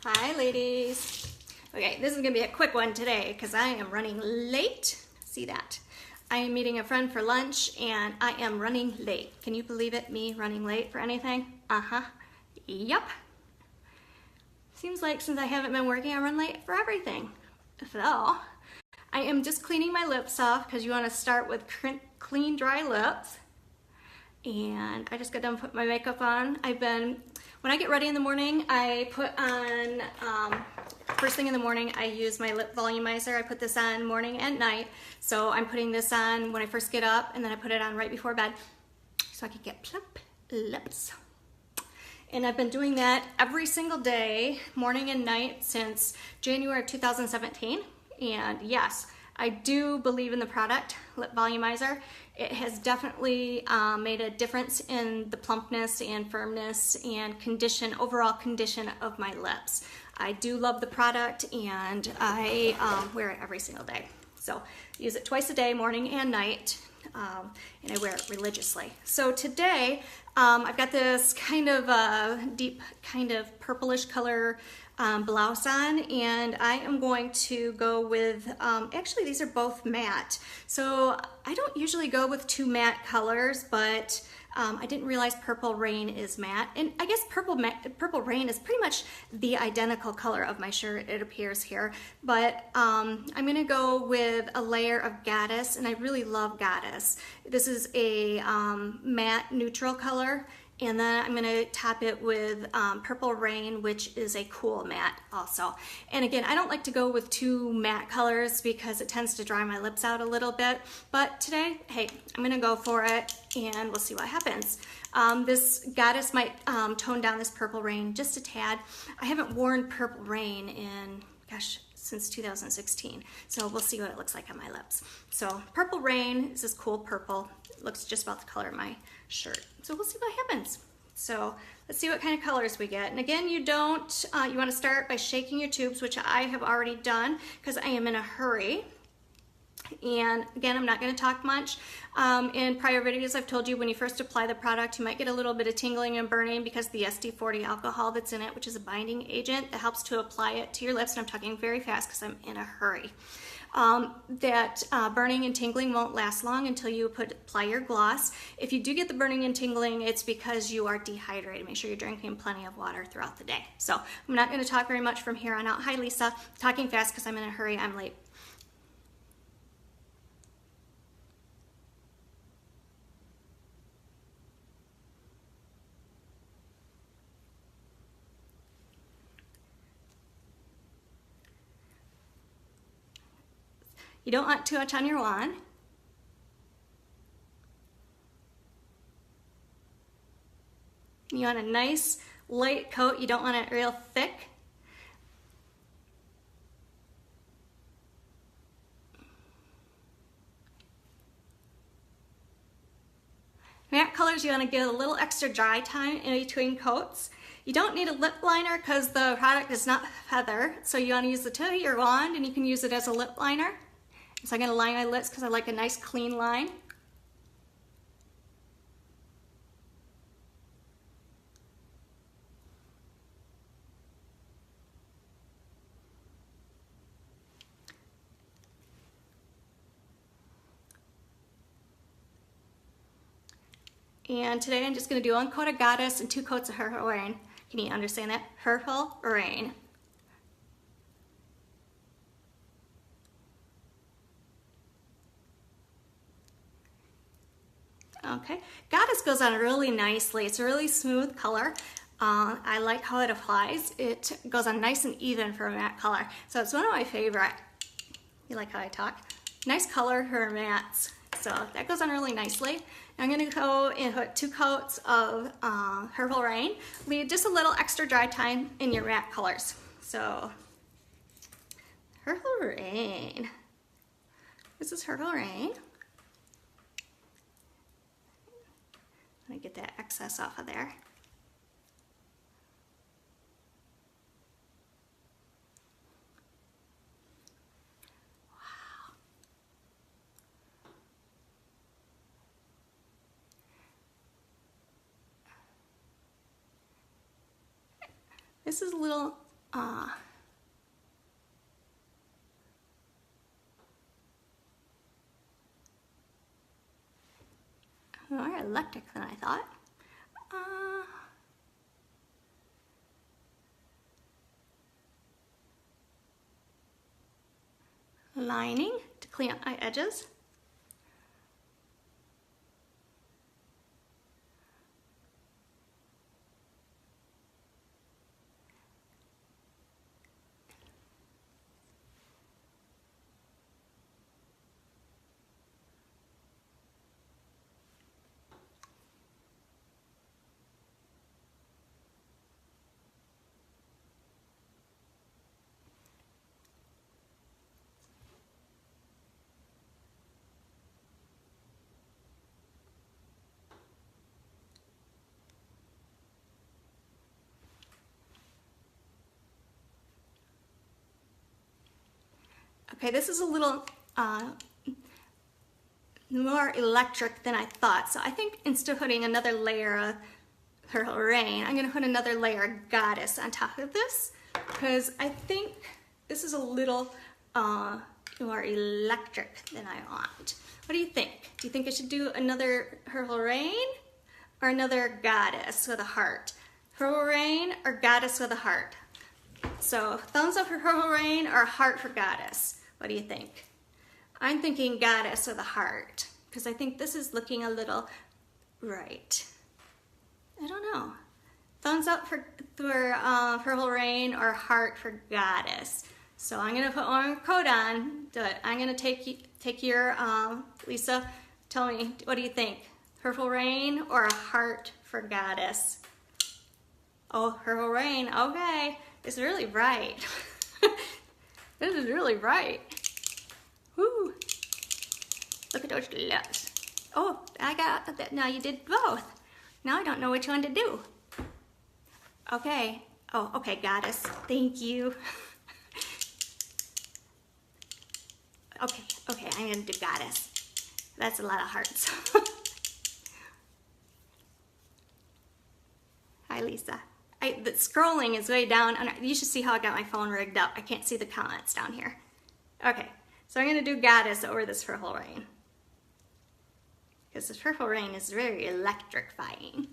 Hi ladies. Okay, this is gonna be a quick one today because I am running late. See that? I am meeting a friend for lunch and I am running late. Can you believe it? Me running late for anything? Yep. Seems like since I haven't been working, I run late for everything. So, I am just cleaning my lips off because you want to start with clean, dry lips. And I just got done putting my makeup on. When I get ready in the morning, I put on, first thing in the morning, I use my lip volumizer. I put this on morning and night. So I'm putting this on when I first get up, and then I put it on right before bed so I can get plump lips. And I've been doing that every single day, morning and night, since January of 2017. And yes, I do believe in the product, Lip Volumizer. It has definitely made a difference in the plumpness and firmness and overall condition of my lips. I do love the product and I wear it every single day. So use it twice a day, morning and night, and I wear it religiously. So today, I've got this kind of deep kind of purplish color blouse on, and I am going to go with, actually these are both matte. So I don't usually go with two matte colors, but I didn't realize Purple Rain is matte. And I guess Purple Rain is pretty much the identical color of my shirt, it appears here. But I'm gonna go with a layer of Goddess, and I really love Goddess. This is a matte neutral color. And then I'm gonna top it with Purple Rain, which is a cool matte also. And again, I don't like to go with two matte colors because it tends to dry my lips out a little bit. But today, hey, I'm gonna go for it and we'll see what happens. This Goddess might tone down this Purple Rain just a tad. I haven't worn Purple Rain in, gosh, since 2016. So we'll see what it looks like on my lips. So Purple Rain is this cool purple. It looks just about the color of my shirt. So we'll see what happens. So let's see what kind of colors we get. And again, you want to start by shaking your tubes, which I have already done because I am in a hurry. And again, I'm not going to talk much. In prior videos, I've told you when you first apply the product, you might get a little bit of tingling and burning because the SD40 alcohol that's in it, which is a binding agent that helps to apply it to your lips. And I'm talking very fast because I'm in a hurry. That burning and tingling won't last long until you apply your gloss. If you do get the burning and tingling, it's because you are dehydrated. Make sure you're drinking plenty of water throughout the day. So I'm not going to talk very much from here on out. Hi, Lisa. Talking fast because I'm in a hurry. I'm late. You don't want too much on your wand. You want a nice light coat. You don't want it real thick. Matte colors, you want to give a little extra dry time in between coats. You don't need a lip liner because the product is not feather. So you want to use the tip of your wand and you can use it as a lip liner. So I'm going to line my lips because I like a nice clean line. And today I'm just going to do 1 coat of Goddess and 2 coats of Purple Rain. Can you understand that? Purple Rain. Okay, Goddess goes on really nicely. It's a really smooth color. I like how it applies. It goes on nice and even for a matte color. So it's one of my favorite. You like how I talk? Nice color for mattes. So that goes on really nicely. I'm going to go and put 2 coats of Purple Rain. Leave just a little extra dry time in your matte colors. So Purple Rain. This is Purple Rain. Let me get that excess off of there. Wow. This is a little More electric than I thought. Lining to clean up my edges. Okay, this is a little more electric than I thought. So I think instead of putting another layer of Purple Rain, I'm gonna put another layer of Goddess on top of this because I think this is a little more electric than I want. What do you think? Do you think I should do another Purple Rain or another Goddess with a heart? Purple Rain or Goddess with a heart? So thumbs up for Purple Rain or heart for Goddess. What do you think? I'm thinking Goddess with a heart because I think this is looking a little right. I don't know. Thumbs up for Purple Rain or heart for Goddess. So I'm gonna put one more coat on. I'm gonna take your Lisa. Tell me, what do you think? Purple Rain or a heart for Goddess? Oh, Purple Rain. Okay, it's really bright. This is really bright. Woo! Look at those lips. Oh, I got that. Now you did both. Now I don't know which one to do. Okay. Oh, okay, Goddess. Thank you. Okay, I'm gonna do Goddess. That's a lot of hearts. Hi, Lisa. The scrolling is way down. You should see how I got my phone rigged up. I can't see the comments down here. Okay, so I'm gonna do Goddess over this Purple Rain. Because this Purple Rain is very electrifying.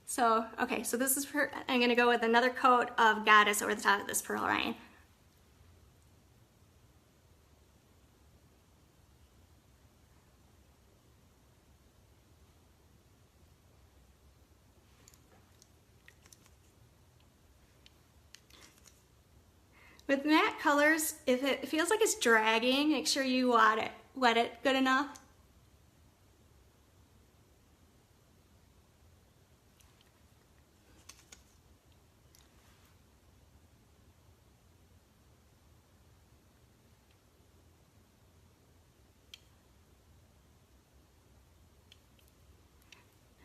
So, okay, so this is, I'm gonna go with another coat of Goddess over the top of this Purple Rain. With matte colors, if it feels like it's dragging, make sure you wet it good enough.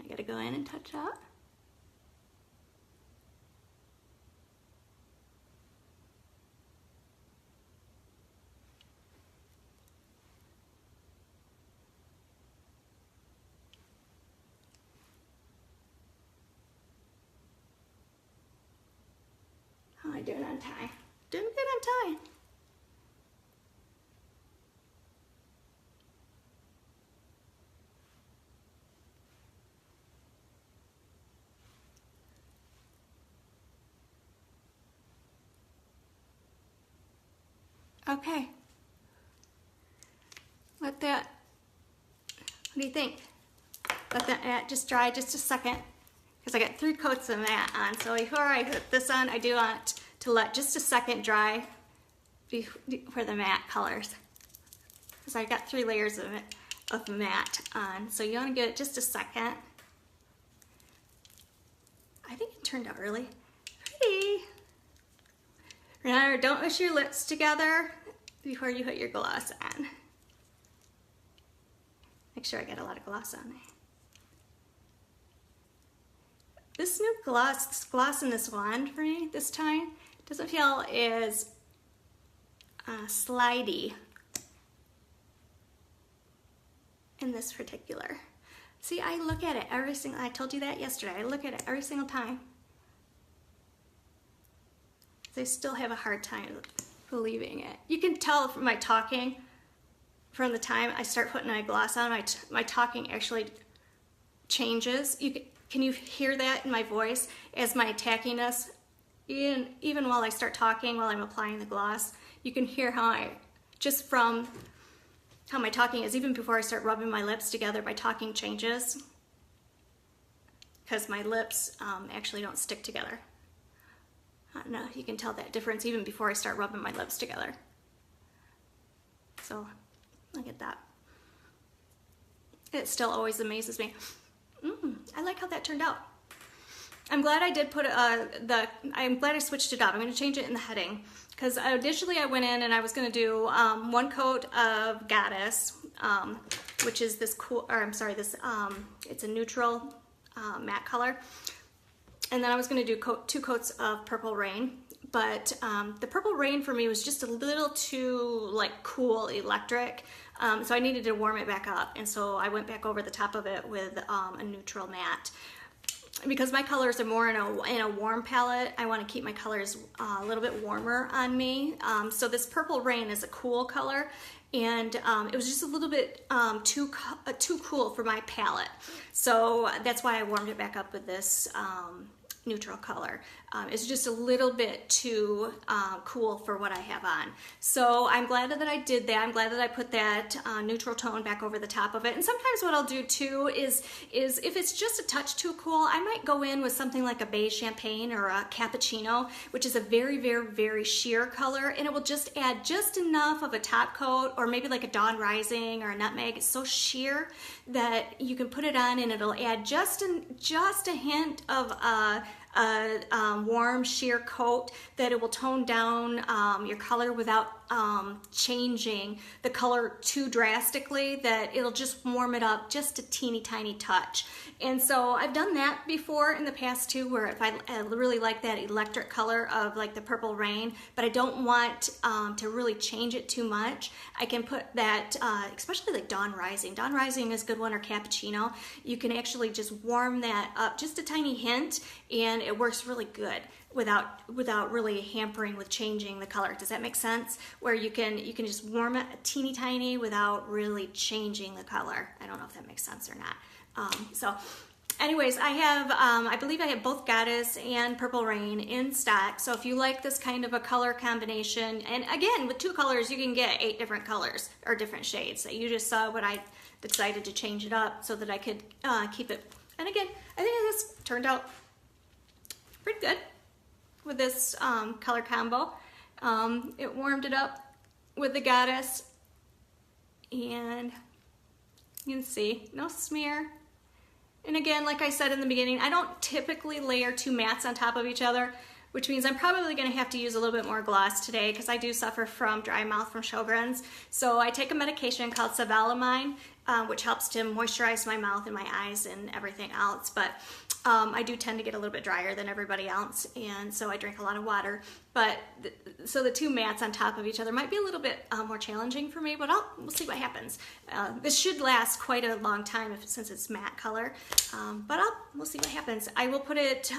I gotta go in and touch up. How am I doing on time? Doing good on time. Okay. Let that, what do you think? Let that matte just dry just a second because I got 3 coats of matte on. So before I put this on, I do want to let just a second dry for the matte colors because I got 3 layers of matte on. So you want to give it just a second. I think it turned out really pretty. Remember, don't mush your lips together before you put your gloss on. Make sure I get a lot of gloss on it. This new gloss in this wand for me this time doesn't feel as slidey in this particular. See, I look at it every single, I told you that yesterday, I look at it every single time. I still have a hard time believing it. You can tell from my talking, from the time I start putting my gloss on, my talking actually changes. Can you hear that in my voice as my tackiness, even while I start talking, while I'm applying the gloss, you can hear how just from how my talking is, even before I start rubbing my lips together, my talking changes because my lips actually don't stick together. I don't know, you can tell that difference even before I start rubbing my lips together. So, look at that. It still always amazes me. I like how that turned out. I'm glad I did put I'm glad I switched it up. I'm going to change it in the heading because initially I went in and I was going to do one coat of Goddess, which is this cool, or I'm sorry, this it's a neutral matte color, and then I was going to do two coats of Purple Rain. But the Purple Rain for me was just a little too like cool electric, so I needed to warm it back up, and so I went back over the top of it with a neutral matte. Because my colors are more in a warm palette, I want to keep my colors a little bit warmer on me. So this Purple Rain is a cool color, and it was just a little bit too cool for my palette. So that's why I warmed it back up with this neutral color. It's just a little bit too cool for what I have on. So I'm glad that I did that. I'm glad that I put that neutral tone back over the top of it. And sometimes what I'll do too is if it's just a touch too cool, I might go in with something like a beige champagne or a cappuccino, which is a very, very, very sheer color, and it will just add just enough of a top coat, or maybe like a Dawn Rising or a Nutmeg. It's so sheer that you can put it on and it'll add just a hint of a warm sheer coat that it will tone down your color without changing the color too drastically, that it'll just warm it up just a teeny tiny touch. And so I've done that before in the past too, where if I really like that electric color of like the Purple Rain, but I don't want to really change it too much, I can put that, especially like Dawn Rising. Dawn Rising is a good one, or Cappuccino. You can actually just warm that up just a tiny hint, and it works really good without really hampering with changing the color. Does that make sense? Where you can just warm it a teeny tiny without really changing the color. I don't know if that makes sense or not. So anyways, I believe I have both Goddess and Purple Rain in stock. So if you like this kind of a color combination, and again, with 2 colors, you can get 8 different colors or different shades. So you just saw what I decided to change it up so that I could keep it. And again, I think this turned out pretty good with this color combo. It warmed it up with the Goddess, and you can see no smear. And again, like I said in the beginning, I don't typically layer 2 mattes on top of each other, which means I'm probably going to have to use a little bit more gloss today because I do suffer from dry mouth from Sjogren's. So I take a medication called Cevalamine, which helps to moisturize my mouth and my eyes and everything else. But I do tend to get a little bit drier than everybody else, and so I drink a lot of water. But so the 2 mattes on top of each other might be a little bit more challenging for me, but we'll see what happens. This should last quite a long time since it's matte color, but we'll see what happens. I will put it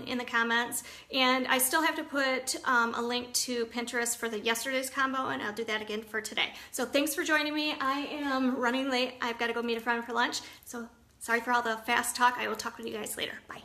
in the comments, and I still have to put a link to Pinterest for the yesterday's combo, and I'll do that again for today. So thanks for joining me. I am running late. I've got to go meet a friend for lunch, so sorry for all the fast talk. I will talk with you guys later. Bye.